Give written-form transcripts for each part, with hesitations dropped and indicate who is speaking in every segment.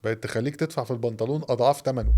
Speaker 1: بقت تخلّيك تدفع في البنطلون أضعاف تمنه.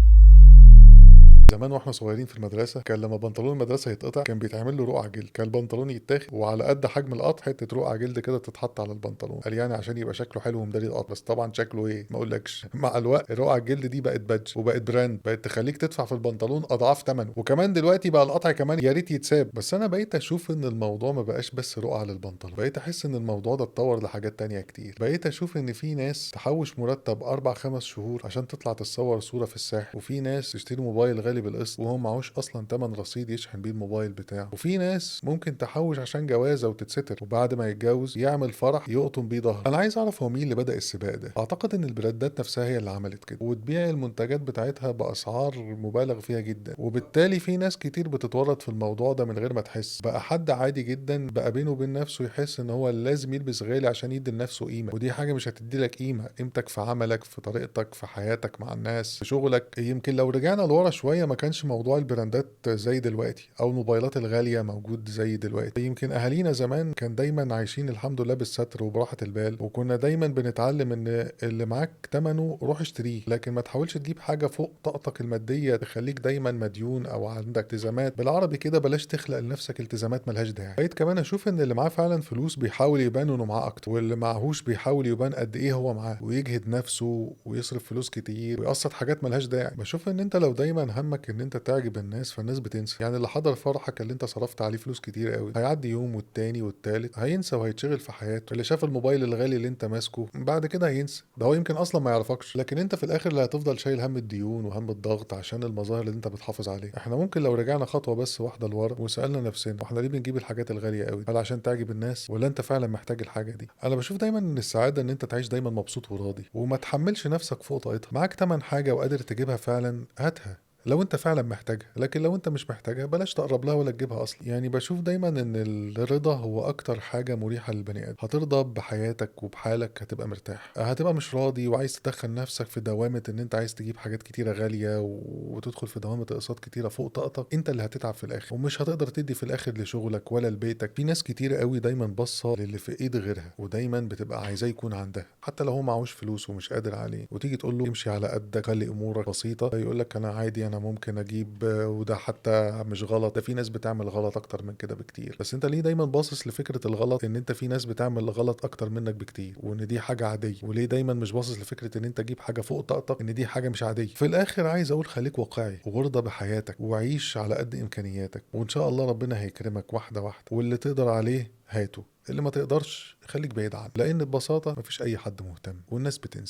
Speaker 1: زمان واحنا صغيرين في المدرسة كان لما بنطلون المدرسة يتقطع كان بيتعمل له رقعة جلد، كان البنطلون يتاخد وعلى قد حجم القطع حتة رقعة جلد كده تتحط على البنطلون، قال يعني عشان يبقى شكله حلو ومداري القطع، بس طبعا شكله ايه ما اقولكش. مع الوقت الرقعة الجلد دي بقت بادج وبقت براند، بقت تخليك تدفع في البنطلون اضعاف ثمنه، وكمان دلوقتي بقى القطع كمان يا ريت يتساب. بس انا بقيت اشوف ان الموضوع ما بقاش بس رقعة للبنطلون، بقيت احس ان الموضوع ده اتطور لحاجات تانية كتير. بقيت اشوف ان في ناس تحوش مرتب 4 5 شهور عشان تطلع تتصور صورة في الساحل، وفي ناس تشتري موبايل غالي بالقسط وهو معهوش اصلا تمن رصيد يشحن بيه الموبايل بتاعه، وفي ناس ممكن تحوش عشان جوازه وتتستر وبعد ما يتجوز يعمل فرح يقطم بيه ظهر. انا عايز اعرف هو مين اللي بدأ السباق ده. اعتقد ان البراندات نفسها هي اللي عملت كده وتبيع المنتجات بتاعتها باسعار مبالغ فيها جدا، وبالتالي في ناس كتير بتتورط في الموضوع ده من غير ما تحس. بقى حد عادي جدا بقى بينه وبين نفسه يحس ان هو لازم يلبس غالي عشان يدي لنفسه قيمه، ودي حاجه مش هتدي لك قيمه. قيمتك في عملك، في طريقتك، في حياتك مع الناس، في شغلك. يمكن لو رجعنا لورا شويه ما كانش موضوع البراندات زي دلوقتي او الموبايلات الغاليه موجود زي دلوقتي. يمكن اهالينا زمان كان دايما عايشين الحمد لله بالستر وبراحه البال، وكنا دايما بنتعلم ان اللي معاك تمنه روح اشتريه، لكن ما تحاولش تجيب حاجه فوق طاقتك الماديه تخليك دايما مديون او عندك التزامات. بالعربي كده بلاش تخلق لنفسك التزامات ملهاش داعي. بقيت كمان اشوف ان اللي معاه فعلا فلوس بيحاول يبان انه معاه اكتر، واللي معهوش بيحاول يبان قد ايه هو معاه ويجهد نفسه ويصرف فلوس كتير ويقسط حاجات ملهاش داعي. بشوف ان انت لو دايما همك ان انت تعجب الناس فالناس بتنسى. يعني اللي حضر فرحك اللي انت صرفت عليه فلوس كتير قوي هيعدي يوم والتاني والتالت هينسى وهيتشغل في حياته. اللي شاف الموبايل الغالي اللي انت ماسكه بعد كده هينسى، ده هو يمكن اصلا ما يعرفكش، لكن انت في الاخر اللي هتفضل شايل هم الديون وهم الضغط عشان المظاهر اللي انت بتحافظ عليها. احنا ممكن لو رجعنا خطوة بس واحدة لورا وسألنا نفسنا واحنا ليه بنجيب الحاجات الغالية قوي؟ هل عشان تعجب الناس ولا انت فعلا محتاج الحاجة دي؟ انا بشوف دايما ان السعادة ان انت تعيش دايما مبسوط وراضي وما تحملش نفسك فوق طاقتها. معاك تمن حاجة وقادر تجيبها فعلا هاتها لو انت فعلا محتاجها، لكن لو انت مش محتاجها بلاش تقرب لها ولا تجيبها اصلا. يعني بشوف دايما ان الرضا هو اكتر حاجة مريحة للبني ادم. هترضى بحياتك وبحالك هتبقى مرتاح. هتبقى مش راضي وعايز تدخل نفسك في دوامة ان انت عايز تجيب حاجات كتيرة غالية وتدخل في دوامة اقساط كتيرة فوق طاقتك، انت اللي هتتعب في الاخر ومش هتقدر تدي في الاخر لشغلك ولا لبيتك. في ناس كتيرة قوي دايما باصة للي في ايد غيرها ودايما بتبقى عايزاه يكون عندها حتى لو هو معهوش فلوس ومش قادر عليه، وتيجي تقول له امشي على قدك خلي امورك بسيطة يقول لك انا عادي انا ممكن اجيب وده حتى مش غلط، ده في ناس بتعمل غلط اكتر من كده بكتير. بس انت ليه دايما باصص لفكرة الغلط ان انت في ناس بتعمل غلط اكتر منك بكتير وان دي حاجة عادية؟ وليه دايما مش باصص لفكرة ان انت تجيب حاجة فوق طاقتك ان دي حاجة مش عادية؟ في الاخر عايز اقول خليك واقعي وارضى بحياتك وعيش على قد امكانياتك، وان شاء الله ربنا هيكرمك واحدة واحدة، واللي تقدر عليه هاته، اللي ما تقدرش خليك بعيد عنه، لان ببساطة مفيش اي حد مهتم والناس بتنسى.